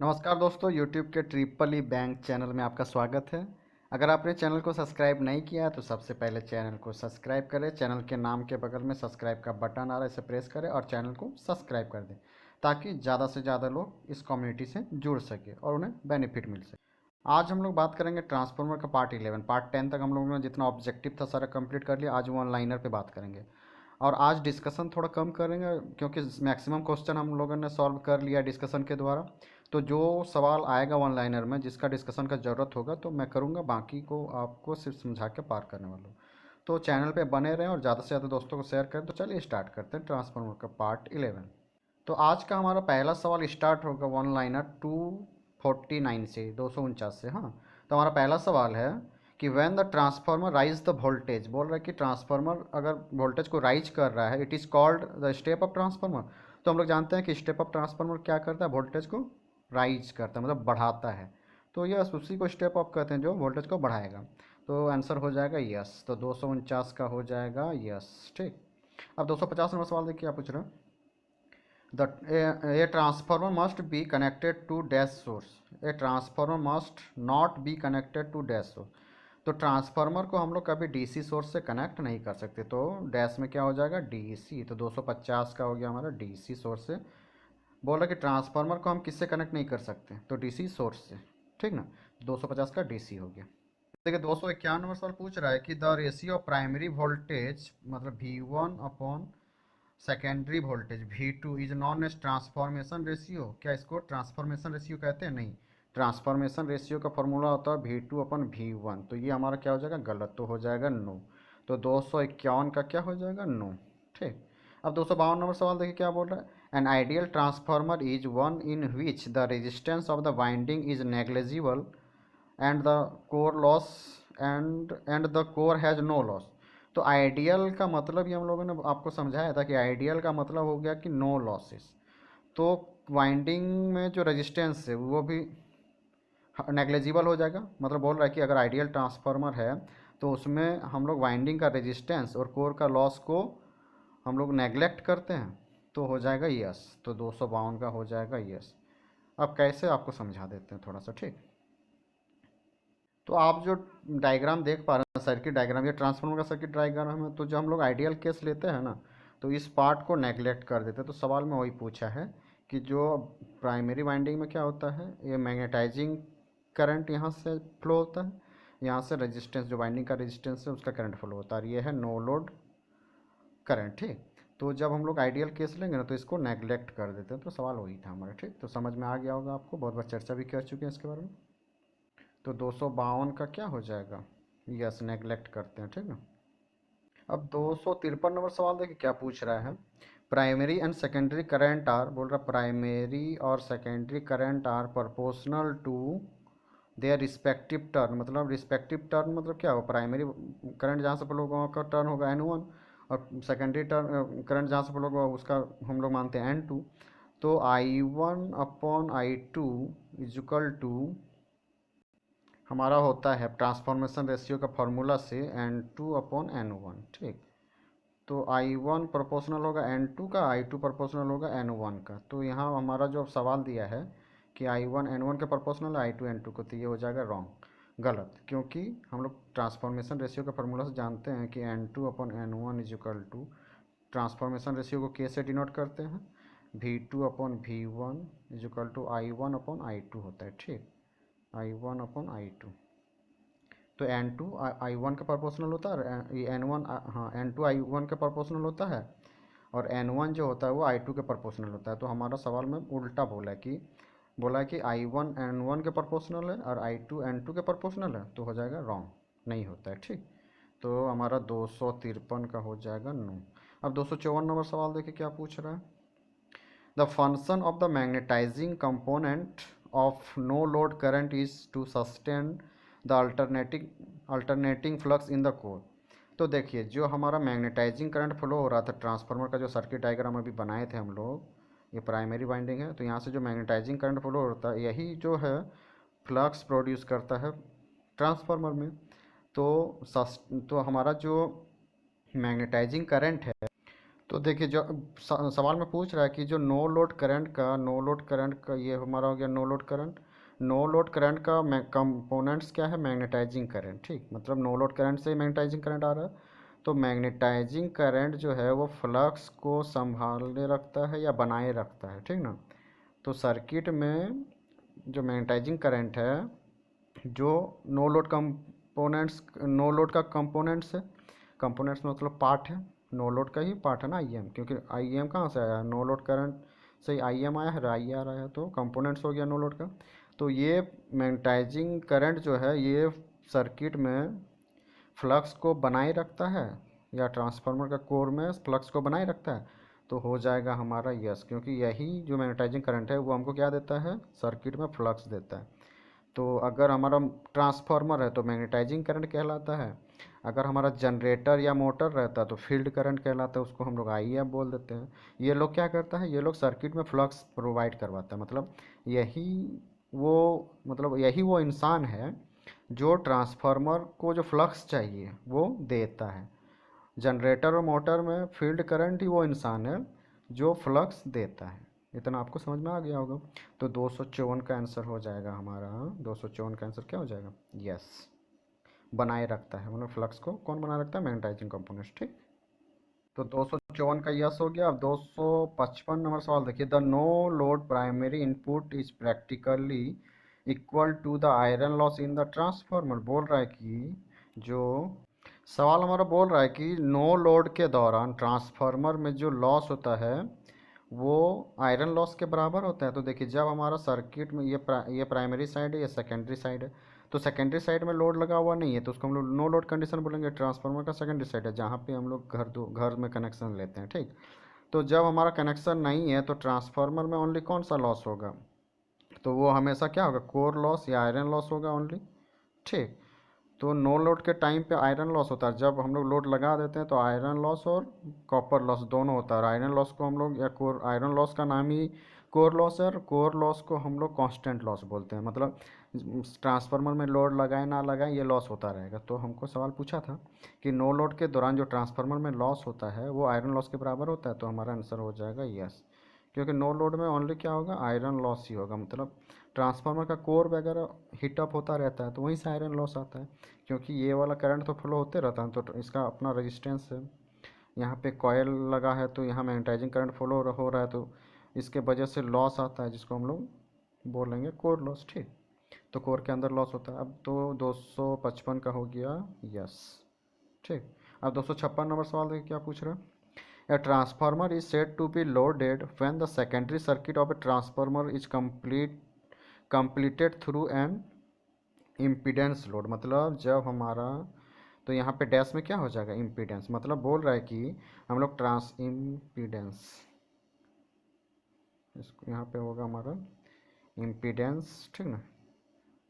नमस्कार दोस्तों, YouTube के ट्रिपल ई बैंक चैनल में आपका स्वागत है। अगर आपने चैनल को सब्सक्राइब नहीं किया है तो सबसे पहले चैनल को सब्सक्राइब करें। चैनल के नाम के बगल में सब्सक्राइब का बटन आ रहा है, इसे प्रेस करें और चैनल को सब्सक्राइब कर दें ताकि ज़्यादा से ज़्यादा लोग इस कम्युनिटी से जुड़ सके और उन्हें बेनिफिट मिल सके। आज हम लोग बात करेंगे ट्रांसफॉर्मर का पार्ट 11। पार्ट 10 तक हम लोगों ने जितना ऑब्जेक्टिव था सारा कंप्लीट कर लिया। आज वन लाइनर पे बात करेंगे और आज डिस्कशन थोड़ा कम करेंगे क्योंकि मैक्सिमम क्वेश्चन हम लोगों ने सॉल्व कर लिया डिस्कशन के द्वारा। तो जो सवाल आएगा वन लाइनर में जिसका डिस्कशन का ज़रूरत होगा तो मैं करूँगा, बाकी को आपको सिर्फ समझा के पार करने वाला हूँ। तो चैनल पे बने रहें और ज़्यादा से ज़्यादा दोस्तों को शेयर करें। तो चलिए स्टार्ट करते हैं ट्रांसफार्मर का पार्ट 11। तो आज का हमारा पहला सवाल स्टार्ट होगा वन लाइनर 249 से, 249 से। हाँ, तो हमारा पहला सवाल है कि when the transformer rise the voltage, बोल रहा है कि ट्रांसफार्मर अगर वोल्टेज को राइज कर रहा है, it is called the step up transformer. तो हम लोग जानते हैं कि स्टेप अप ट्रांसफार्मर क्या करता है, वोल्टेज को राइज करता है, मतलब बढ़ाता है। तो यस, उसी को स्टेप अप कहते हैं जो वोल्टेज को बढ़ाएगा। तो आंसर हो जाएगा यस। तो 249 का हो जाएगा यस। ठीक, अब 250 नंबर सवाल देखिए, क्या पूछ रहा है। A transformer must be connected to dash source. A transformer must not be connected to dash source. तो ट्रांसफार्मर को हम लोग कभी डीसी सोर्स से कनेक्ट नहीं कर सकते। तो डैश में क्या हो जाएगा, डीसी। तो 250 का हो गया हमारा डीसी सोर्स से। बोल रहा है कि ट्रांसफार्मर को हम किससे कनेक्ट नहीं कर सकते, तो डीसी सोर्स से। ठीक ना, 250 का डीसी हो गया। देखिए 251 नंबर सवाल पूछ रहा है कि the ratio of primary voltage मतलब V1 upon secondary voltage V2 is known as transformation ratio. क्या इसको ट्रांसफॉर्मेशन रेशियो कहते हैं? नहीं, ट्रांसफॉर्मेशन रेशियो का फॉर्मूला होता है V2 अपन V1। तो ये हमारा क्या हो जाएगा, गलत। तो हो जाएगा नो। तो 251 का क्या हो जाएगा, नो। ठीक, अब 252 नंबर सवाल देखिए क्या बोल रहा है। An ideal transformer is one in which the resistance of the winding is negligible and the core loss and the core has no loss. तो आइडियल का मतलब ये हम लोगों ने आपको समझाया था कि आइडियल का मतलब हो गया कि नो लॉसेस। तो वाइंडिंग में जो रेजिस्टेंस है वो भी नेग्लेजिबल हो जाएगा। मतलब बोल रहा है कि अगर आइडियल ट्रांसफार्मर है तो उसमें हम लोग वाइंडिंग का रेजिस्टेंस और कोर का लॉस को हम लोग नेग्लेक्ट करते हैं। तो हो जाएगा यस। तो 252 का हो जाएगा यस। अब कैसे आपको समझा देते हैं थोड़ा सा। ठीक, तो आप जो डायग्राम देख पा रहे हैं, सर्किट डायग्राम, ये ट्रांसफार्मर का सर्किट डायग्राम है। तो जो हम लोग आइडियल केस लेते हैं ना, तो इस पार्ट को नेग्लेक्ट कर देते हैं। तो सवाल में वही पूछा है कि जो प्राइमरी वाइंडिंग में क्या होता है, ये मैग्नेटाइजिंग करंट यहाँ से फ्लो होता है, यहाँ से रेजिस्टेंस, जो वाइंडिंग का रेजिस्टेंस है उसका करंट फ्लो होता है, और ये है नो लोड करंट। ठीक, तो जब हम लोग आइडियल केस लेंगे ना तो इसको नेग्लेक्ट कर देते हैं। तो सवाल वही था हमारा। ठीक, तो समझ में आ गया होगा आपको, बहुत बार चर्चा भी कर चुके हैं इसके बारे में। तो 252 का क्या हो जाएगा, यस, नेगलेक्ट करते हैं। ठीक ना, अब 253 नंबर सवाल देखिए क्या पूछ रहा है। Primary and secondary current are, बोल रहा प्राइमरी और secondary current are proportional to their respective turn. मतलब रिस्पेक्टिव टर्न मतलब क्या होगा, प्राइमरी करंट जहाँ से फ्लो होगा का टर्न होगा N1, और सेकेंडरी टर्न करंट जहाँ से फ्लो होगा उसका हम लोग मानते हैं N2। तो I1 upon I2 is equal to हमारा होता है ट्रांसफॉर्मेशन रेशियो का फॉर्मूला से N2 अपॉन N1। ठीक, तो I1 प्रोपोर्शनल होगा N2 का, I2 प्रोपोर्शनल होगा N1 का। तो यहाँ हमारा जो सवाल दिया है कि I1 N1 के प्रोपोर्शनल है, I2 N2 को, तो ये हो जाएगा रॉन्ग, गलत। क्योंकि हम लोग ट्रांसफॉर्मेशन रेशियो का फॉर्मूला से जानते हैं कि N2 upon N1 is equal to, transformation ratio को K से डिनोट करते हैं, V2 upon V1 is equal to I1 upon I2 होता है। ठीक, I1 अपॉन I2। तो N2 I1 का प्रोपोर्शनल होता है, और ये N1, हाँ, N2 I1 का प्रोपोर्शनल होता है, और N1 जो होता है वो I2 के प्रोपोर्शनल होता है। तो हमारा सवाल में उल्टा बोला है कि I1 N1 के प्रोपोर्शनल है और I2 N2 के प्रोपोर्शनल है। तो हो जाएगा रॉन्ग, नहीं होता है। ठीक, तो हमारा 253 का हो जाएगा नो। अब 254 नंबर सवाल देखिए क्या पूछ रहा है। The function of the magnetising component of no load current is to sustain the alternating flux in the core. तो देखिए जो हमारा मैग्नेटाइजिंग करंट फ्लो हो रहा था, ट्रांसफार्मर का जो सर्किट डायग्राम अभी बनाए थे हम लोग, ये प्राइमरी वाइंडिंग है। तो यहाँ से जो मैग्नेटाइजिंग करंट फ्लो होता है यही जो है फ्लक्स प्रोड्यूस करता है ट्रांसफार्मर में। तो हमारा जो मैग्नेटाइजिंग करंट है, तो देखिए जो सवाल में पूछ रहा है कि जो नो लोड करंट का ये हमारा हो गया नो लोड करंट का कंपोनेंट्स क्या है, मैग्नेटाइजिंग करंट। ठीक, मतलब नो लोड करंट से मैग्नेटाइजिंग करंट आ रहा है, तो मैग्नेटाइजिंग करंट जो है वो फ्लक्स को संभाले रखता है या बनाए रखता है। ठीक ना, तो सर्किट में जो मैग्नेटाइजिंग करंट है, जो नो लोड का कंपोनेंट्स है, कंपोनेंट्स मतलब पार्ट है, नो लोड का ही पार्ट है ना आई एम, क्योंकि आई एम कहाँ से आया, नो लोड करंट से आई एम आया है, आई आर आया, तो कंपोनेंट्स हो गया नो लोड का। तो ये मैग्नेटाइजिंग करंट जो है ये सर्किट में फ्लक्स को बनाए रखता है, या ट्रांसफार्मर का कोर में फ्लक्स को बनाए रखता है, तो हो जाएगा हमारा यस, क्योंकि यही जो मैग्नेटाइजिंग करंट है वो हमको क्या देता है, सर्किट में फ्लक्स देता है। तो अगर हमारा ट्रांसफार्मर है तो मैग्नेटाइजिंग करंट कहलाता है, अगर हमारा जनरेटर या मोटर रहता है तो फील्ड करंट कहलाता है, उसको हम लोग आई एफ बोल देते हैं। ये लोग क्या करता है, ये लोग सर्किट में फ्लक्स प्रोवाइड करवाता है, यही वो यही वो इंसान है जो ट्रांसफार्मर को जो फ्लक्स चाहिए वो देता है। जनरेटर और मोटर में फील्ड करंट ही वो इंसान है जो फ्लक्स देता है। इतना आपको समझ में आ गया होगा। तो 254 का आंसर हो जाएगा हमारा, 254 का आंसर क्या हो जाएगा, यस, बनाए रखता है, मतलब फ्लक्स को कौन बनाए रखता है, मैग्नेटाइजिंग कंपोनेंट्स। ठीक, तो 254 का यस हो गया। अब 255 नंबर सवाल देखिए, the no load primary input is practically equal to the iron loss in the transformer. बोल रहा है कि जो सवाल हमारा बोल रहा है कि नो लोड के दौरान ट्रांसफार्मर में जो लॉस होता है वो आयरन लॉस के बराबर होता है। तो देखिए जब हमारा सर्किट में ये प्राइमरी साइड है, ये सेकेंडरी साइड है, तो सेकेंडरी साइड में लोड लगा हुआ नहीं है तो उसको हम लोग नो लोड कंडीशन बोलेंगे। ट्रांसफार्मर का सेकेंडरी साइड है जहाँ पे हम लोग घर में कनेक्शन लेते हैं। ठीक, तो जब हमारा कनेक्शन नहीं है तो ट्रांसफार्मर में ओनली कौन सा लॉस होगा, तो वो हमेशा क्या होगा, कोर लॉस या आयरन लॉस होगा ओनली। ठीक, तो नो लोड के टाइम पे आयरन लॉस होता है, जब हम लोग लोड लगा देते हैं तो आयरन लॉस और कॉपर लॉस दोनों होता है। और आयरन लॉस को हम लोग या कोर आयरन लॉस का नाम ही कोर लॉस है, और कोर लॉस को हम लोग कांस्टेंट लॉस बोलते हैं। मतलब ट्रांसफार्मर में लोड लगाए ना लगाए ये लॉस होता रहेगा। तो हमको सवाल पूछा था कि नो लोड के दौरान जो ट्रांसफार्मर में लॉस होता है वो आयरन लॉस के बराबर होता है, तो हमारा आंसर हो जाएगा यस, क्योंकि नो लोड में ओनली क्या होगा, आयरन लॉस ही होगा। मतलब ट्रांसफार्मर का कोर वगैरह हीटअप होता रहता है तो वहीं से आयरन लॉस आता है, क्योंकि ये वाला करंट तो फ्लो होते रहता है, तो इसका अपना रेजिस्टेंस है। यहाँ पे कॉयल लगा है तो यहाँ मैग्नेटाइजिंग करंट फ्लो हो रहा है, तो इसके वजह से लॉस आता है जिसको हम लोग बोलेंगे कोर लॉस। ठीक, तो कोर के अंदर लॉस होता है। अब तो 255 का हो गया यस। ठीक, अब 256 नंबर सवाल देखिए क्या पूछ रहा है। A transformer is said to be loaded when the secondary circuit of a transformer is completed through an impedance load। मतलब जब हमारा, तो यहाँ पे डैश में क्या हो जाएगा, इम्पीडेंस। मतलब बोल रहा है कि हम लोग ट्रांस इम्पीडेंस, इसको यहाँ पे होगा हमारा इम्पीडेंस। ठीक ना,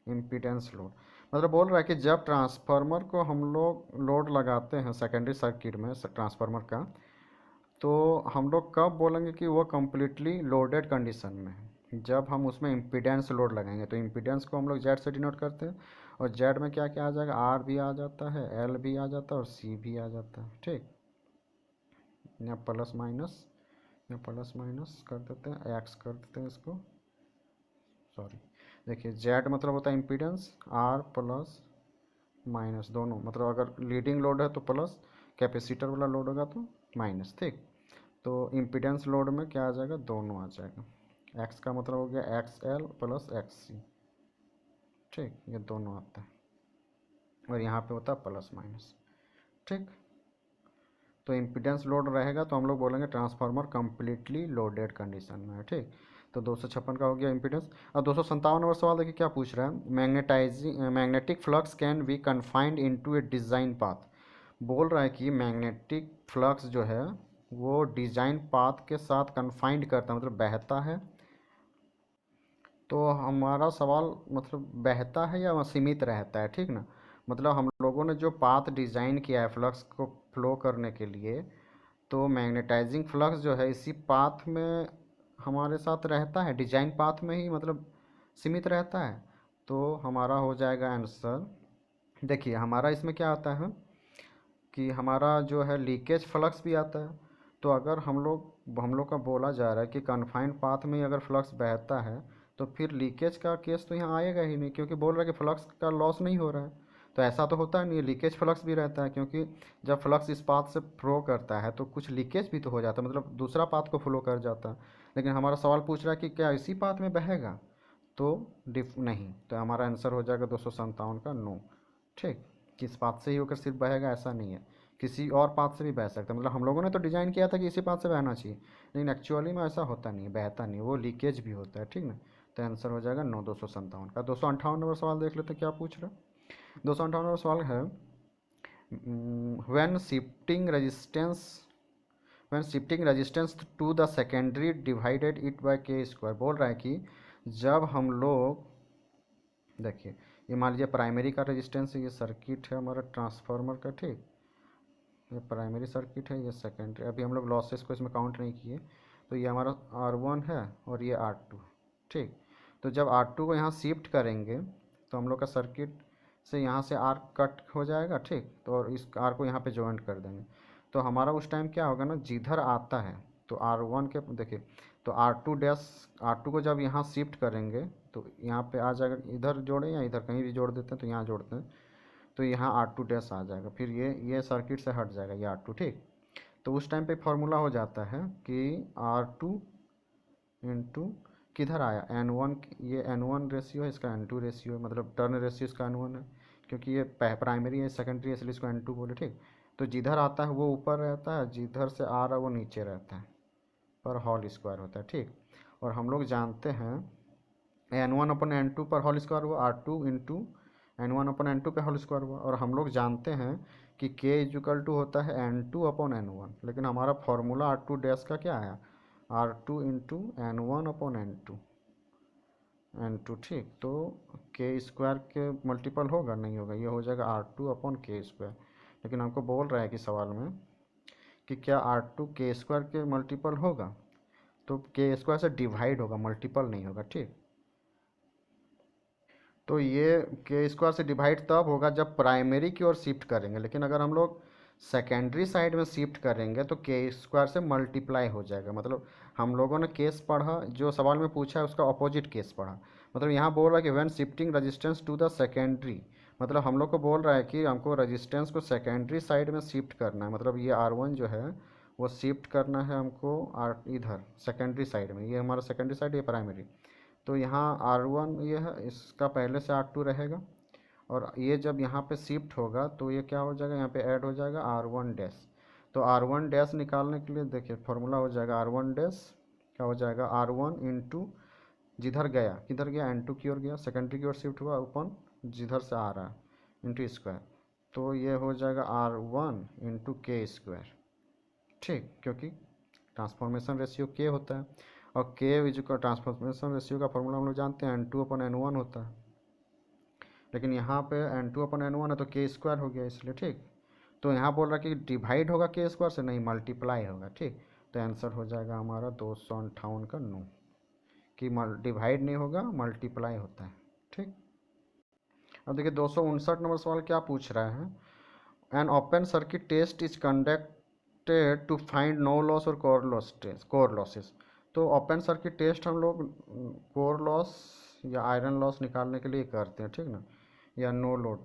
इम्पीडेंस लोड, मतलब बोल रहा है कि जब ट्रांसफार्मर को हम लोग लोड लगाते हैं सेकेंडरी सर्किट में ट्रांसफार्मर का, तो हम लोग कब बोलेंगे कि वो कम्प्लीटली लोडेड कंडीशन में है, जब हम उसमें इम्पीडेंस लोड लगाएंगे। तो इम्पीडेंस को हम लोग जेड से डिनोट करते हैं, और जेड में क्या क्या आ जाएगा, आर भी आ जाता है, एल भी आ जाता है और सी भी आ जाता है। ठीक, यहाँ प्लस माइनस कर देते हैं, एक्स कर देते हैं इसको, सॉरी। देखिए जेड मतलब होता है इम्पीडेंस, आर प्लस माइनस दोनों, मतलब अगर लीडिंग लोड है तो प्लस, कैपेसिटर वाला लोड होगा तो माइनस। ठीक, तो इम्पीडेंस लोड में क्या आ जाएगा, दोनों आ जाएगा। एक्स का मतलब हो गया एक्स एल प्लस एक्स सी। ठीक, ये दोनों आता है, और यहाँ पे होता है प्लस माइनस। ठीक, तो इम्पीडेंस लोड रहेगा तो हम लोग बोलेंगे ट्रांसफार्मर कम्प्लीटली लोडेड कंडीशन में है। ठीक, तो 256 का हो गया इम्पीडेंस। और 257 नंबर सवाल देखिए क्या पूछ रहा है, magnetic flux can be confined into A design path. बोल रहा है कि मैग्नेटिक फ्लक्स जो है वो डिज़ाइन पाथ के साथ कन्फाइंड करता है, मतलब बहता है। तो हमारा सवाल मतलब बहता है या सीमित रहता है। ठीक ना, मतलब हम लोगों ने जो पाथ डिज़ाइन किया है फ्लक्स को फ्लो करने के लिए, तो मैग्नेटाइजिंग फ्लक्स जो है इसी पाथ में हमारे साथ रहता है, डिजाइन पाथ में ही मतलब सीमित रहता है। तो हमारा हो जाएगा आंसर। देखिए हमारा इसमें क्या आता है कि हमारा जो है लीकेज फ्लक्स भी आता है, तो अगर हम लोग का बोला जा रहा है कि कन्फाइंड पाथ में अगर फ्लक्स बहता है तो फिर लीकेज का केस तो यहाँ आएगा ही नहीं, क्योंकि बोल रहा है कि फ्लक्स का लॉस नहीं हो रहा है। तो ऐसा तो होता नहीं है, लीकेज फ्लक्स भी रहता है, क्योंकि जब फ्लक्स इस पाथ से फ्लो करता है तो कुछ लीकेज भी तो हो जाता है, मतलब दूसरा पाथ को फ्लो कर जाता है। लेकिन हमारा सवाल पूछ रहा है कि क्या इसी पाथ में बहेगा, तो डिफ नहीं, तो हमारा आंसर हो जाएगा 257 का नो। ठीक, किस पाथ से ही होकर सिर्फ बहेगा ऐसा नहीं है, किसी और पाथ से भी बह सकता है। मतलब हम लोगों ने तो डिज़ाइन किया था कि इसी पाथ से बहना चाहिए, लेकिन एक्चुअली में ऐसा होता नहीं है, बहता नहीं, वो लीकेज भी होता है। ठीक ना, तो आंसर हो जाएगा नो 257 का। 258 नंबर सवाल देख लेते हैं क्या पूछ रहा है। 258 नंबर सवाल है when shifting resistance to the secondary divided it by K square. बोल रहा है कि जब हम लोग देखिए, ये मान लीजिए प्राइमरी का रेजिस्टेंस है, ये सर्किट है हमारा ट्रांसफार्मर का। ठीक, ये प्राइमरी सर्किट है, ये सेकेंडरी। अभी हम लोग लॉसेस को इसमें काउंट नहीं किए, तो ये हमारा R1 है और ये R2। ठीक, तो जब R2 को यहाँ शिफ्ट करेंगे तो हम लोग का सर्किट से यहाँ से R कट हो जाएगा। ठीक, तो और इस R को यहाँ पे जॉइंट कर देंगे, तो हमारा उस टाइम क्या होगा ना, जिधर आता है तो R1 के देखिए, तो R2 को जब यहाँ शिफ्ट करेंगे तो यहाँ पे आ जाएगा, इधर जोड़ें या इधर कहीं भी जोड़ देते हैं, तो यहाँ जोड़ते हैं तो यहाँ R2 डैश आ जाएगा, फिर ये सर्किट से हट जाएगा ये R2। ठीक, तो उस टाइम पे फॉर्मूला हो जाता है कि R2 इंटू किधर आया N1, ये N1 रेशियो है, इसका N2 रेशियो है, मतलब टर्न रेशियो इसका N1 है, क्योंकि ये प्राइमरी है सेकेंडरी है इसलिए इसको N2 बोले। ठीक, तो जिधर आता है वो ऊपर रहता है, जिधर से आ रहा है वो नीचे रहता है, पर होल स्क्वायर होता है। ठीक, और हम लोग जानते हैं N1/N2 पर होल स्क्वायर हुआ, R2 इंटू N1/N2 पे होल स्क्वायर हुआ, और हम लोग जानते हैं कि K इक्वल टू होता है N2/N1, लेकिन हमारा फॉर्मूला R2 डैश का क्या आया, R2 इंटू N1/N2। ठीक, तो K स्क्वायर के मल्टीपल होगा नहीं होगा, ये हो जाएगा R2/K स्क्वायर। लेकिन हमको बोल रहा है कि सवाल में कि क्या R2 K स्क्वायर के मल्टीपल होगा, तो K स्क्वायर से डिवाइड होगा, मल्टीपल नहीं होगा। ठीक, तो ये के स्क्वायर से डिवाइड तब होगा जब प्राइमरी की ओर शिफ्ट करेंगे, लेकिन अगर हम लोग सेकेंडरी साइड में शिफ्ट करेंगे तो के स्क्वायर से मल्टीप्लाई हो जाएगा। मतलब हम लोगों ने केस पढ़ा, जो सवाल में पूछा है उसका अपोजिट केस पढ़ा। मतलब यहाँ बोल रहा है कि when shifting resistance to the secondary, मतलब हम लोग को बोल रहा है कि हमको रेजिस्टेंस को सेकेंडरी साइड में शिफ्ट करना है, मतलब ये R1 जो है वो शिफ्ट करना है हमको इधर सेकेंडरी साइड में, ये हमारा सेकेंडरी साइड, ये प्राइमरी। तो यहाँ R1 ये है, इसका पहले से R2 रहेगा, और ये जब यहाँ पे शिफ्ट होगा तो ये क्या हो जाएगा, यहाँ पे ऐड हो जाएगा R1 डैश। तो R1 डैश निकालने के लिए देखिए फॉर्मूला हो जाएगा R1 डैश क्या हो जाएगा, R1 इंटू जिधर गया, किधर गया, N2 की ओर गया, सेकेंडरी की ओर शिफ्ट हुआ, अपन जिधर से आ रहा है इंटू स्क्वायर, तो ये हो जाएगा R1 इंटू के स्क्वायर। ठीक, क्योंकि ट्रांसफॉर्मेशन रेशियो के होता है, और के इक्वल ट्रांसफॉर्मेशन रेशियो का फॉर्मूला हम लोग जानते हैं N2/N1 होता है, लेकिन यहाँ पे N2/N1 है तो के स्क्वायर हो गया इसलिए। ठीक, तो यहाँ बोल रहा है कि डिवाइड होगा के स्क्वायर से, नहीं मल्टीप्लाई होगा। ठीक, तो आंसर हो जाएगा हमारा 258 का नो, कि डिवाइड नहीं होगा मल्टीप्लाई होता है। ठीक, ठीक, अब देखिए 259 नंबर सवाल क्या पूछ रहा है, an open circuit test is conducted to find no loss और कोर लॉसेस। तो ओपन सर्किट टेस्ट हम लोग कोर लॉस या आयरन लॉस निकालने के लिए करते हैं। ठीक ना, या नो लोड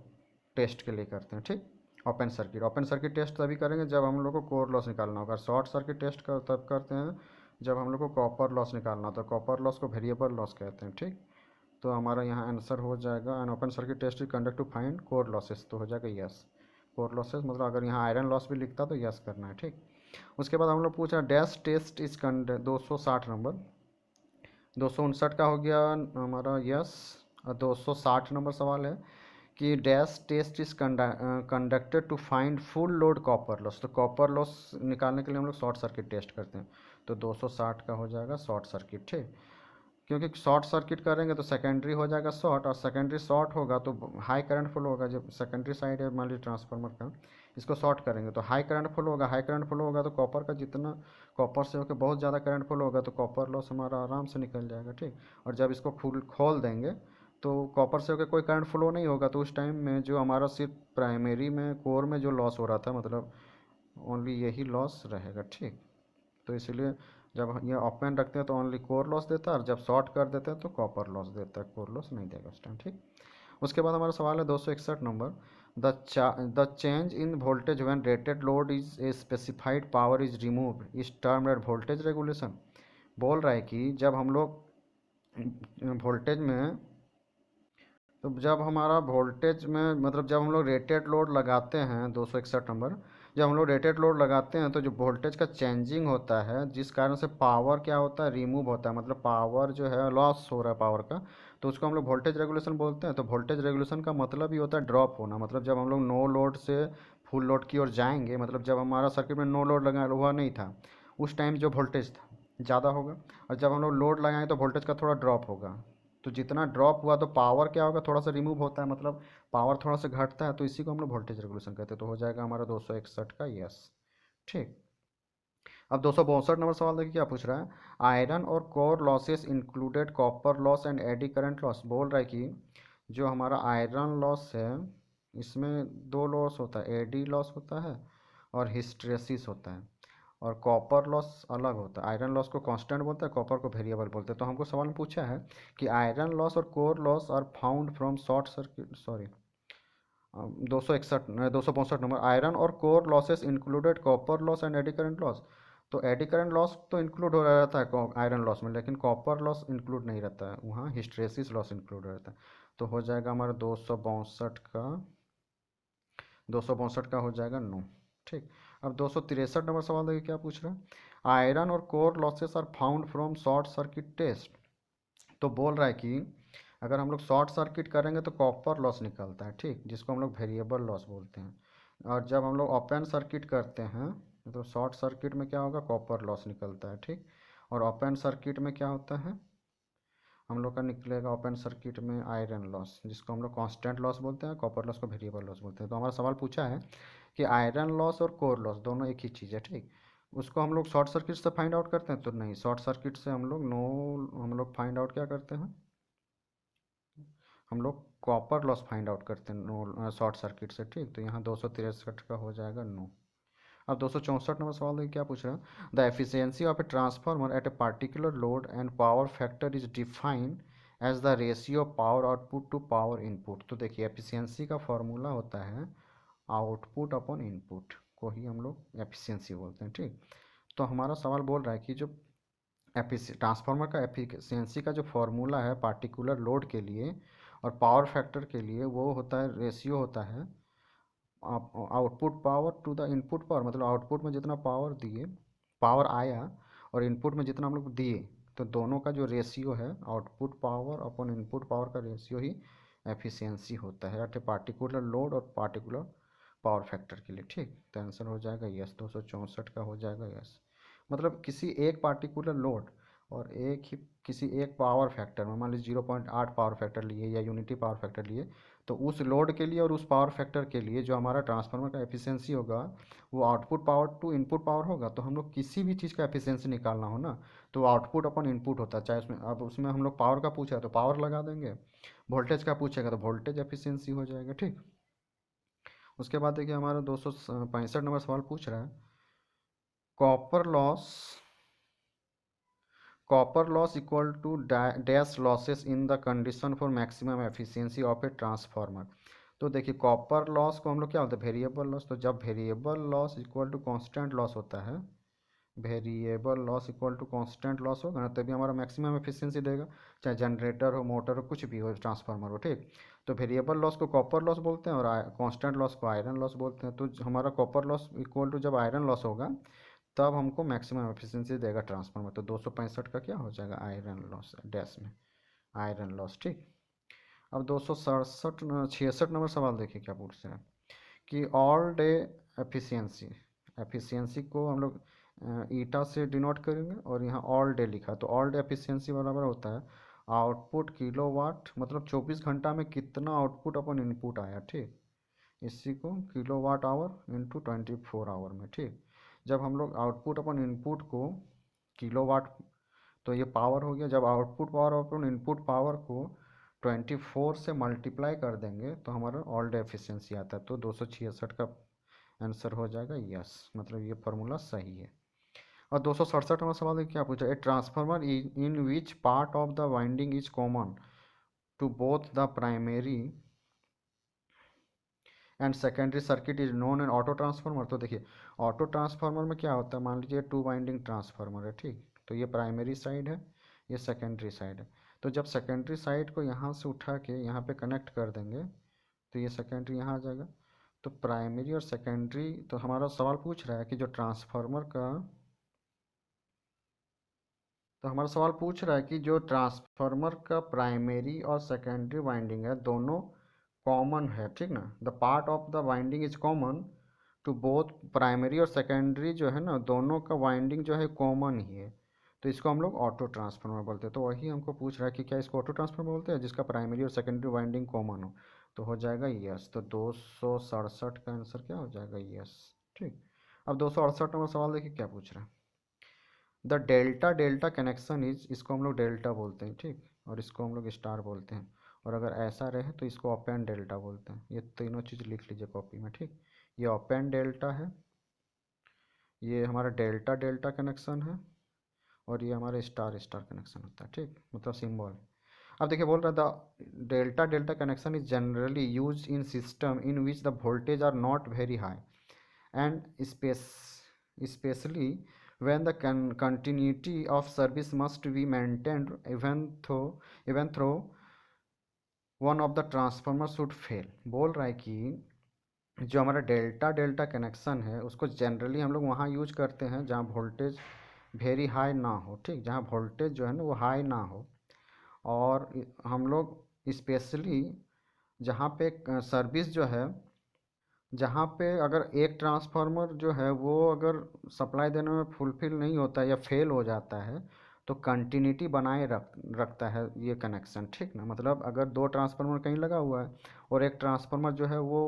टेस्ट के लिए करते हैं। ठीक, ओपन सर्किट टेस्ट तभी करेंगे जब हम लोग को कोर लॉस निकालना होगा। शॉर्ट सर्किट टेस्ट तब करते हैं जब हम लोग को कॉपर लॉस निकालना होता है, कॉपर लॉस को वेरिएबल लॉस कहते हैं। ठीक, तो हमारा यहाँ आंसर हो जाएगा an open circuit test is conduct to find core losses, तो हो जाएगा यस। कोर लॉसेस मतलब अगर यहाँ आयरन लॉस भी लिखता तो यस करना है। ठीक, उसके बाद हम लोग पूछ रहे हैं dash test is conduct 260 number, 259 का हो गया हमारा यस। और 260 नंबर सवाल है कि dash test is conducted to find full load copper loss. तो कॉपर लॉस निकालने के लिए हम लोग शॉर्ट सर्किट टेस्ट करते हैं, तो 260 का हो जाएगा शॉर्ट सर्किट। ठीक, क्योंकि शॉर्ट सर्किट करेंगे तो सेकेंडरी हो जाएगा शॉर्ट, और सेकेंडरी शॉर्ट होगा तो हाई करंट फ्लो होगा। जब सेकेंडरी साइड है मान लीजिए ट्रांसफार्मर का, इसको शॉर्ट करेंगे तो हाई करंट फ्लो होगा, हाई करंट फ्लो होगा तो कॉपर का जितना कॉपर से होकर बहुत ज़्यादा करंट फ्लो होगा तो कॉपर लॉस हमारा आराम से निकल जाएगा। ठीक, और जब इसको फुल खोल देंगे तो कॉपर से होकर कोई करंट फ्लो नहीं होगा, तो उस टाइम में जो हमारा सिर्फ प्राइमरी में कोर में जो लॉस हो रहा था, मतलब ओनली यही लॉस रहेगा। ठीक, तो इसलिए जब ये ओपन रखते हैं तो ओनली कोर लॉस देता है, और जब शॉर्ट कर देते हैं तो कॉपर लॉस देता है, कोर लॉस नहीं देगा उस टाइम। ठीक। उसके बाद हमारा सवाल है 261 number, the change in voltage when rated load is a specified power is remove is termed at voltage regulation. बोल रहा है कि जब हम लोग वोल्टेज में, तो जब हमारा वोल्टेज में मतलब जब हम लोग रेटेड लोड लगाते हैं, 261 नंबर, जब हम लोग रेटेड लोड लगाते हैं तो जो वोल्टेज का चेंजिंग होता है जिस कारण से पावर क्या होता है, रिमूव होता है, मतलब पावर जो है लॉस हो रहा है पावर का, तो उसको हम लोग वोल्टेज रेगुलेशन बोलते हैं। तो वोल्टेज रेगुलेशन का मतलब ही होता है ड्रॉप होना, मतलब जब हम लोग नो लोड से फुल लोड की ओर जाएंगे, मतलब जब हमारा सर्किट में नो लोड लगा हुआ नहीं था उस टाइम जो वोल्टेज था ज़्यादा होगा, और जब हम लोग लोड लगाएंगे तो वोल्टेज का थोड़ा ड्रॉप होगा। तो जितना ड्रॉप हुआ तो पावर क्या होगा, थोड़ा सा रिमूव होता है, मतलब पावर थोड़ा सा घटता है, तो इसी को हम लोग वोल्टेज रेगुलेशन कहते हैं। तो हो जाएगा हमारा 261 का यस। ठीक। अब 262 नंबर सवाल देखिए क्या पूछ रहा है, आयरन और core losses included copper loss and eddy current loss. बोल रहा है कि जो हमारा आयरन लॉस है इसमें दो लॉस होता है, एडी लॉस होता है और हिस्ट्रेसिस होता है, और कॉपर लॉस अलग होता है। आयरन लॉस को कांस्टेंट बोलते हैं, कॉपर को वेरिएबल बोलते हैं। तो हमको सवाल में पूछा है कि आयरन लॉस और core loss are found from short circuit, sorry 261 262 number, iron और core losses included copper loss and eddy current loss. तो एडी करंट लॉस तो इंक्लूड हो रहता है आयरन लॉस में, लेकिन कॉपर लॉस इंक्लूड नहीं रहता है, वहाँ हिस्ट्रेसिस लॉस इंक्लूड रहता है। तो हो जाएगा हमारा 262 का हो जाएगा नो। ठीक। अब 263 नंबर सवाल देखिए क्या पूछ रहा है, आयरन और core losses are found from short circuit test. तो बोल रहा है कि अगर हम लोग शॉर्ट सर्किट करेंगे तो कॉपर लॉस निकलता है, ठीक, जिसको हम लोग वेरिएबल लॉस बोलते हैं। और जब हम लोग ओपन सर्किट करते हैं तो शॉर्ट सर्किट में क्या होगा, कॉपर लॉस निकलता है। ठीक। और ओपन सर्किट में क्या होता है, हम लोग का निकलेगा ओपन सर्किट में आयरन लॉस, जिसको हम लोग कांस्टेंट लॉस बोलते हैं, कॉपर लॉस को वेरिएबल लॉस बोलते हैं। तो हमारा सवाल पूछा है कि आयरन लॉस और कोर लॉस दोनों एक ही चीज़ है, ठीक, उसको हम लोग शॉर्ट सर्किट से फाइंड आउट करते हैं, तो नहीं, शॉर्ट सर्किट से हम लोग नो, हम लोग फाइंड आउट क्या करते हैं, हम लोग कॉपर लॉस फाइंड आउट करते हैं नो शॉर्ट सर्किट से। ठीक। तो यहाँ 263 का हो जाएगा नो। अब 264 नंबर सवाल देखिए क्या पूछ रहा है, the efficiency of a transformer at a particular load and power factor is defined as the ratio power output to power input. तो देखिए एफिशिएंसी का फॉर्मूला होता है आउटपुट अपॉन इनपुट, को ही हम लोग एफिशिएंसी बोलते हैं। ठीक। तो हमारा सवाल बोल रहा है कि जो ट्रांसफार्मर का एफिशिएंसी का जो फॉर्मूला है पार्टिकुलर लोड के लिए और पावर फैक्टर के लिए, वो होता है, रेशियो होता है output power to the input power, मतलब आउटपुट में जितना पावर दिए, पावर आया, और इनपुट में जितना हम लोग दिए, तो दोनों का जो रेशियो है output power upon input power का रेशियो ही एफिशिएंसी होता है एट ए पार्टिकुलर लोड और पार्टिकुलर पावर फैक्टर के लिए। ठीक। तो आंसर हो जाएगा यस, 264 का हो जाएगा यस। मतलब किसी एक पार्टिकुलर लोड और एक ही किसी एक पावर फैक्टर में, मान लीजिए 0.8 पावर फैक्टर लिए या यूनिटी पावर फैक्टर लिए, तो उस लोड के लिए और उस पावर फैक्टर के लिए जो हमारा ट्रांसफार्मर का एफिशिएंसी होगा वो output power to input power होगा। तो हम लोग किसी भी चीज़ का एफिशिएंसी निकालना हो ना, तो आउटपुट अपन इनपुट होता है, चाहे उसमें, अब उसमें हम लोग पावर का पूछा है तो पावर लगा देंगे, वोल्टेज का पूछेगा तो वोल्टेज एफिशिएंसी हो जाएगा। ठीक। उसके बाद देखिए हमारा 265 नंबर सवाल पूछ रहा है, copper loss copper loss equal to dash losses in the condition for maximum efficiency of a transformer. तो देखिए कॉपर लॉस को हम लोग क्या बोलते हैं, वेरिएबल लॉस। तो जब variable loss equal to constant loss होता है, variable loss equal to constant loss होगा ना, तभी हमारा मैक्सिमम एफिशिएंसी देगा, चाहे जनरेटर हो, मोटर हो, कुछ भी हो, ट्रांसफार्मर हो। ठीक। तो वेरिएबल लॉस को कॉपर लॉस बोलते हैं और कांस्टेंट लॉस को आयरन लॉस बोलते हैं। तो हमारा कॉपर लॉस इक्वल टू जब आयरन लॉस होगा तब हमको मैक्सिमम एफिशिएंसी देगा ट्रांसफार्मर। तो 265 का क्या हो जाएगा, आयरन लॉस डैश में आयरन लॉस। ठीक। अब 267 नंबर सवाल देखिए क्या पूछ रहे हैं कि ऑल डे एफिशिएंसी, एफिशिएंसी को हम लोग ईटा से डिनोट करेंगे और यहाँ ऑल डे लिखा है, तो ऑल डे एफिशिएंसी बराबर होता है आउटपुट किलोवाट, मतलब 24 घंटा में कितना आउटपुट अपन इनपुट आया। ठीक। इसी को किलोवाट आवर इंटू 24 आवर में। ठीक। जब हम लोग आउटपुट अपन इनपुट को किलोवाट, तो ये पावर हो गया, जब आउटपुट पावर अपन इनपुट पावर को 24 से मल्टीप्लाई कर देंगे तो हमारा ऑल डे एफिशिएंसी आता है। तो 266 का आंसर हो जाएगा यस, मतलब ये फार्मूला सही है। और 267वां सवाल देखिए क्या पूछा, a transformer in which part of the winding is common to both the primary and secondary circuit is known an auto transformer. तो देखिए ऑटो ट्रांसफार्मर में क्या होता है, मान लीजिए टू वाइंडिंग ट्रांसफार्मर है, ठीक, तो ये प्राइमरी साइड है, ये सेकेंडरी साइड है। तो जब सेकेंडरी साइड को यहाँ से उठा के यहाँ पे कनेक्ट कर देंगे तो ये सेकेंडरी यहाँ आ जाएगा। तो प्राइमरी और सेकेंडरी, तो हमारा सवाल पूछ रहा है कि जो ट्रांसफार्मर का, तो हमारा सवाल पूछ रहा है कि जो ट्रांसफार्मर का प्राइमरी और सेकेंडरी वाइंडिंग है दोनों कॉमन है, ठीक ना, the part of the winding is common to both primary और सेकेंडरी जो है ना दोनों का वाइंडिंग जो है कॉमन ही है, तो इसको हम लोग ऑटो ट्रांसफार्मर बोलते हैं। तो वही हमको पूछ रहा है कि क्या इसको ऑटो ट्रांसफार्मर बोलते हैं जिसका प्राइमरी और सेकेंडरी वाइंडिंग कॉमन हो। तो हो जाएगा यस, तो 267 का आंसर क्या हो जाएगा, यस, ठीक। अब 268 नंबर सवाल देखिए क्या पूछ रहा है, the delta delta connection is, इसको हम लोग डेल्टा बोलते हैं, ठीक, और इसको हम लोग स्टार बोलते हैं, और अगर ऐसा रहे तो इसको अप एंड डेल्टा बोलते हैं। ये तीनों चीज़ लिख लीजिए कॉपी में, ठीक। ये अप एंड डेल्टा है, ये हमारा डेल्टा डेल्टा कनेक्शन है, और ये हमारा स्टार स्टार कनेक्शन होता है, ठीक, मतलब सिंबल। अब देखिए बोल रहा था delta delta connection is generally use in system in which the voltage are not very high and especially when the continuity of service must be maintained even though one of the transformer should fail। बोल रहा है कि जो हमारा delta delta connection है उसको generally हम लोग वहाँ यूज करते हैं जहाँ वोल्टेज वेरी हाई ना हो, ठीक, जहाँ वोल्टेज जो है ना वो हाई ना हो, और हम लोग स्पेशली जहाँ पे सर्विस जो है, जहाँ पे अगर एक ट्रांसफार्मर जो है वो अगर सप्लाई देने में फुलफिल नहीं होता है या फेल हो जाता है तो कंटिन्यूटी बनाए रखता है ये कनेक्शन, ठीक ना, मतलब अगर दो ट्रांसफार्मर कहीं लगा हुआ है और एक ट्रांसफार्मर जो है वो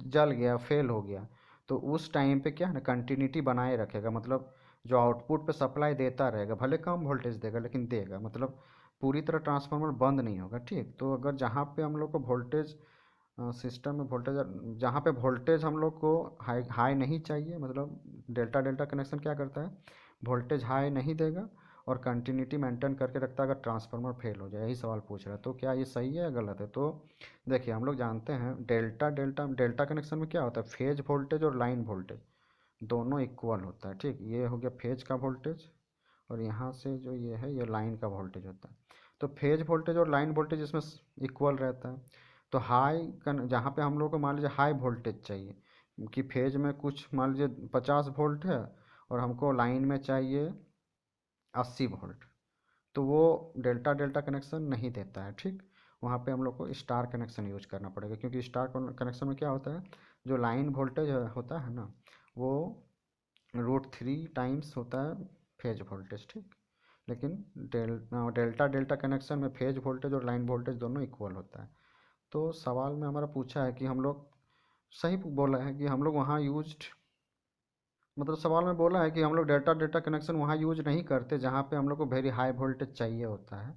जल गया, फेल हो गया, तो उस टाइम पे क्या है ना कंटिन्यूटी बनाए रखेगा, मतलब जो आउटपुट पे सप्लाई देता रहेगा, भले कम वोल्टेज देगा लेकिन देगा, मतलब पूरी तरह ट्रांसफार्मर बंद नहीं होगा, ठीक। तो अगर जहाँ पे हम लोग को वोल्टेज सिस्टम में वोल्टेज, जहाँ पे वोल्टेज हम लोग को हाई हाई नहीं चाहिए, मतलब डेल्टा डेल्टा कनेक्शन क्या करता है, वोल्टेज हाई नहीं देगा और कंटिन्यूटी मेंटेन करके रखता है अगर ट्रांसफार्मर फेल हो जाए। यही सवाल पूछ रहा है, तो क्या ये सही है या गलत है। तो देखिए हम लोग जानते हैं डेल्टा डेल्टा डेल्टा कनेक्शन में क्या होता है, फेज वोल्टेज और लाइन वोल्टेज दोनों इक्वल होता है, ठीक, ये हो गया फेज का वोल्टेज, और यहाँ से जो ये है ये लाइन का वोल्टेज होता है। तो फेज वोल्टेज और लाइन वोल्टेज इसमें इक्वल रहता है। तो हाई जहाँ पे हम लोग को मान लीजिए हाई वोल्टेज चाहिए कि फेज में कुछ मान लीजिए 50 वोल्ट है और हमको लाइन में चाहिए 80 वोल्ट, तो वो डेल्टा डेल्टा कनेक्शन नहीं देता है, ठीक। वहाँ पे हम लोग को स्टार कनेक्शन यूज करना पड़ेगा, क्योंकि स्टार कनेक्शन में क्या होता है, जो लाइन वोल्टेज होता है ना वो √3 टाइम्स होता है फेज वोल्टेज, ठीक। लेकिन डेल्टा डेल्टा कनेक्शन में फेज वोल्टेज और लाइन वोल्टेज दोनों इक्वल होता है। तो सवाल में हमारा पूछा है कि हम लोग, सही बोला है कि हम लोग वहाँ यूज्ड, मतलब सवाल में बोला है कि हम लोग डेल्टा डेल्टा कनेक्शन वहाँ यूज नहीं करते जहाँ पे हम लोग को वेरी हाई वोल्टेज चाहिए होता है,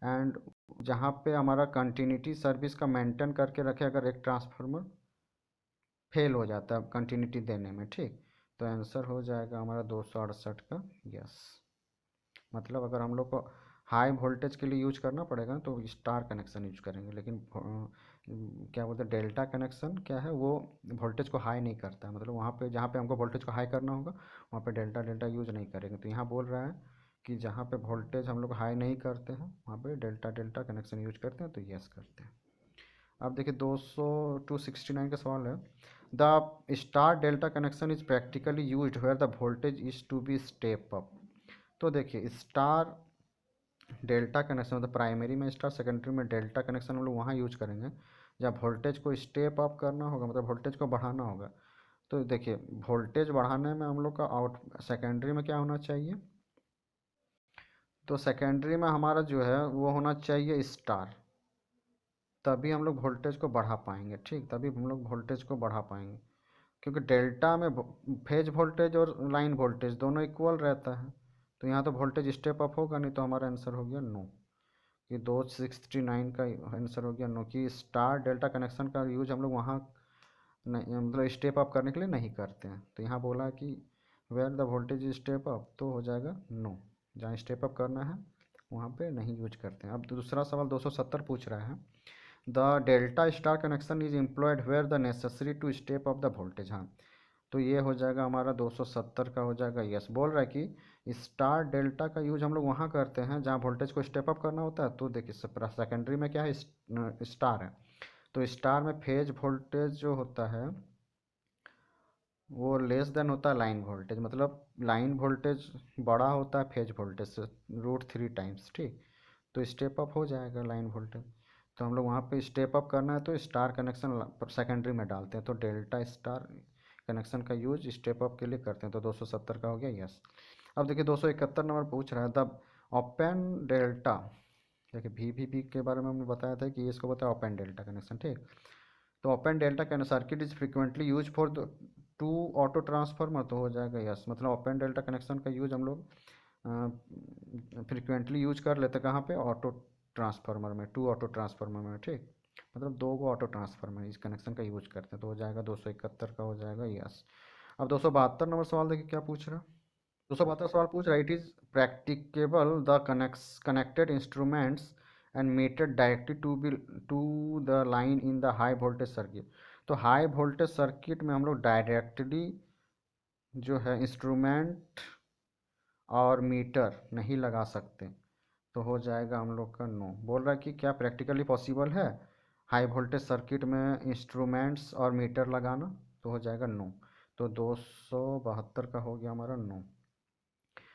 एंड जहाँ पे हमारा कंटिन्यूटी सर्विस का मेंटेन करके रखे अगर एक ट्रांसफार्मर फेल हो जाता है कंटिन्यूटी देने में, ठीक। तो आंसर हो जाएगा हमारा 268 का यस। मतलब अगर हम लोग को हाई वोल्टेज के लिए यूज करना पड़ेगा तो स्टार कनेक्शन यूज करेंगे, लेकिन क्या बोलते हैं डेल्टा कनेक्शन क्या है वो वोल्टेज को हाई नहीं करता है, मतलब वहाँ पे जहाँ पे हमको वोल्टेज को हाई करना होगा वहाँ पे डेल्टा डेल्टा यूज नहीं करेंगे। तो यहाँ बोल रहा है कि जहाँ पे वोल्टेज हम लोग हाई नहीं करते हैं वहाँ पे डेल्टा डेल्टा कनेक्शन यूज करते हैं, तो यस करते हैं। अब देखिए 269 का सवाल है, the star delta connection is practically used where the voltage is to be step up. तो देखिए स्टार डेल्टा कनेक्शन मतलब प्राइमरी में स्टार, सेकेंडरी में डेल्टा कनेक्शन हम लोग वहाँ यूज करेंगे जब वोल्टेज को स्टेप अप करना होगा, मतलब वोल्टेज को बढ़ाना होगा। तो देखिए वोल्टेज बढ़ाने में हम लोग का आउट सेकेंडरी में क्या होना चाहिए, तो सेकेंडरी में हमारा जो है वो होना चाहिए स्टार, तभी हम लोग वोल्टेज को बढ़ा पाएंगे, ठीक, तभी हम लोग वोल्टेज को बढ़ा पाएंगे, क्योंकि डेल्टा में फेज वोल्टेज और लाइन वोल्टेज दोनों इक्वल रहता है, तो यहाँ तो वोल्टेज स्टेप अप होगा नहीं, तो हमारा आंसर हो गया नो। ये 269 का आंसर हो गया नो, कि स्टार डेल्टा कनेक्शन का यूज हम लोग वहाँ नहीं, मतलब स्टेप अप करने के लिए नहीं करते हैं। तो यहाँ बोला कि where the voltage step up, तो हो जाएगा नो, जहाँ स्टेप अप करना है वहाँ पे नहीं यूज करते हैं। अब दूसरा सवाल 270 पूछ रहा है, the delta star connection is employed where the necessary to step up the voltage. हाँ, तो ये हो जाएगा हमारा 270 का हो जाएगा यस। बोल रहा है कि स्टार डेल्टा का यूज हम लोग वहाँ करते हैं जहाँ वोल्टेज को स्टेप अप करना होता है। तो देखिए सेकेंडरी में क्या है, स्टार है, तो स्टार में फेज वोल्टेज जो होता है वो लेस देन होता है लाइन वोल्टेज, मतलब लाइन वोल्टेज बड़ा होता है फेज वोल्टेज से √3 टाइम्स, ठीक। तो स्टेप अप हो जाएगा लाइन वोल्टेज, तो हम लोग वहाँ पे स्टेप अप करना है तो स्टार कनेक्शन सेकेंडरी में डालते हैं, तो डेल्टा स्टार कनेक्शन का यूज स्टेप अप के लिए करते हैं। तो 270 का हो गया यस। अब देखिए 271 नंबर पूछ रहा है, द ओपन डेल्टा, देखिए VVB के बारे में हमने बताया था कि इसको बताया ओपन डेल्टा कनेक्शन, ठीक। तो open delta can circuit is frequently use for the two auto transformer, तो हो जाएगा यस। मतलब ओपन डेल्टा कनेक्शन का यूज हम लोग फ्रिक्वेंटली यूज कर लेते हैं कहाँ पे, ऑटो ट्रांसफार्मर में, टू ऑटो ट्रांसफार्मर में, ठीक। मतलब दो गो ऑटो ट्रांसफार्मर इस कनेक्शन का यूज करते हैं, तो हो जाएगा 271 का हो जाएगा यस। अब 272 नंबर सवाल देखिए क्या पूछ रहा है। 272 सवाल पूछ रहा है, it is practicable the connected instruments and meter directly to the line in the high voltage circuit. तो हाई वोल्टेज सर्किट में हम लोग डायरेक्टली जो है इंस्ट्रूमेंट और मीटर नहीं लगा सकते, तो हो जाएगा हम लोग का नो। बोल रहा है कि क्या प्रैक्टिकली पॉसिबल है हाई वोल्टेज सर्किट में इंस्ट्रूमेंट्स और मीटर लगाना, तो हो जाएगा नो। तो 272 का हो गया हमारा नो।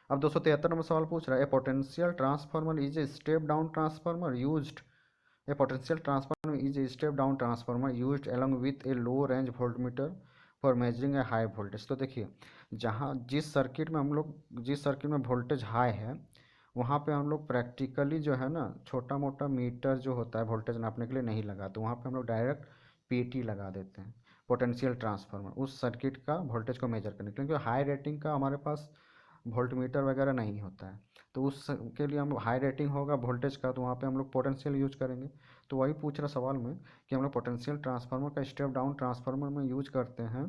अब 273 नंबर सवाल पूछ रहा है, a potential transformer is a step down transformer used, a potential transformer is a step down transformer used along with a low range voltmeter for measuring a high voltage. तो देखिए जहाँ जिस circuit में voltage high है वहाँ पे हम लोग प्रैक्टिकली जो है ना छोटा मोटा मीटर जो होता है वोल्टेज नापने के लिए नहीं लगाते, वहाँ पे हम लोग डायरेक्ट PT लगा देते हैं, पोटेंशियल ट्रांसफार्मर, उस सर्किट का वोल्टेज को मेजर करने के लिए, क्योंकि हाई रेटिंग का हमारे पास वोल्टमीटर वगैरह नहीं होता है, तो उस के लिए हम हाई रेटिंग होगा वोल्टेज का तो वहाँ पे हम लोग पोटेंशियल यूज करेंगे। तो वही पूछ रहा सवाल में कि हम लोग पोटेंशियल ट्रांसफार्मर का स्टेप डाउन ट्रांसफार्मर में यूज करते हैं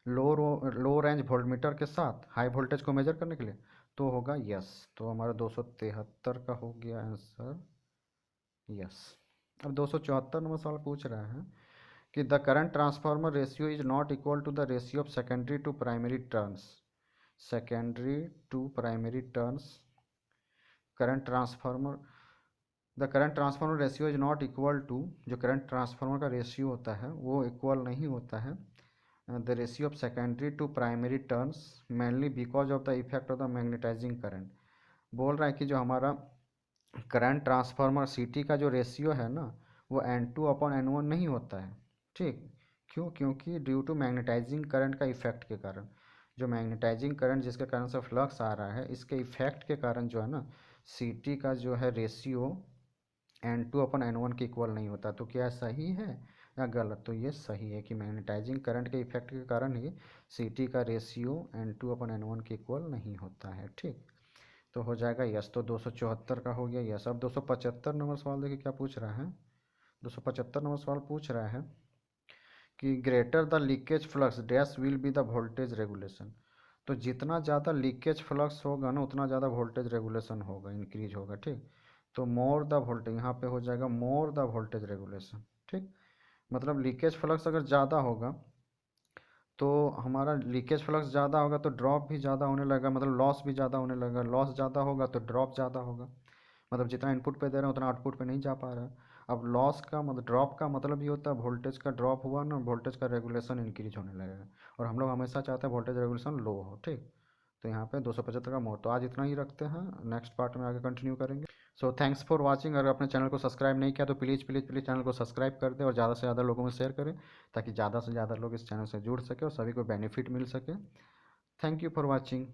लो रेंज वोल्टमीटर के साथ हाई वोल्टेज को मेजर करने के लिए, तो होगा यस। तो हमारा 273 का हो गया आंसर यस। अब 274 नंबर सवाल पूछ रहा है कि the current transformer ratio is not equal to the ratio of secondary to primary turns, secondary to primary turns current transformer, the current transformer ratio is not equal to, जो current transformer का ratio होता है वो equal नहीं होता है the ratio of secondary to primary turns mainly because of the effect of the magnetising current. बोल रहा है कि जो हमारा करंट ट्रांसफार्मर CT का जो रेशियो है ना वो N2/N1 नहीं होता है, ठीक। क्यों, क्योंकि ड्यू टू मैग्नेटाइजिंग करंट का इफेक्ट के कारण, जो मैग्नेटाइजिंग करंट जिसके कारण से फ्लक्स आ रहा है इसके इफेक्ट के कारण जो है ना CT का जो है रेशियो N2/N1 के इक्वल नहीं होता। तो क्या सही है या गलत, तो ये सही है कि मैग्नेटाइजिंग करंट के इफेक्ट के कारण ही CT का रेशियो N2/N1 के इक्वल नहीं होता है, ठीक। तो हो जाएगा यस। तो 274 का हो गया यस। अब 275 नंबर सवाल देखिए क्या पूछ रहा है। 275 नंबर सवाल पूछ रहा है कि greater the leakage flux dash will be the voltage regulation. तो जितना ज़्यादा लीकेज फ्लक्स होगा ना उतना ज़्यादा वोल्टेज रेगुलेशन होगा, इंक्रीज होगा, ठीक। तो मोर द वोल्टेज, यहाँ पे हो जाएगा मोर द वोल्टेज रेगुलेशन, ठीक। मतलब लीकेज फ्लक्स अगर ज़्यादा होगा तो हमारा लीकेज फ्लक्स ज़्यादा होगा तो ड्रॉप भी ज़्यादा होने लगेगा, मतलब लॉस भी ज़्यादा होने लगेगा, लॉस ज़्यादा होगा तो ड्रॉप ज़्यादा होगा, मतलब जितना इनपुट पे दे रहे हैं उतना आउटपुट पे नहीं जा पा रहा है। अब लॉस का मतलब ड्रॉप का मतलब ये होता है वोल्टेज का ड्रॉप हुआ ना वोल्टेज का रेगुलेशन इंक्रीज होने लगेगा, और हम लोग हमेशा चाहते हैं वोल्टेज रेगुलेशन लो हो, ठीक। तो यहाँ पे 275 का मोड। तो आज इतना ही रखते हैं, नेक्स्ट पार्ट में आगे कंटिन्यू करेंगे। So thanks for watching. अगर अपने चैनल को सब्सक्राइब नहीं किया तो प्लीज़ प्लीज़ प्लीज़ चैनल को सब्सक्राइब कर दें और ज़्यादा से ज़्यादा लोगों में शेयर करें ताकि ज़्यादा से ज़्यादा लोग इस चैनल से जुड़ सके और सभी को बेनिफिट मिल सके। Thank you for watching.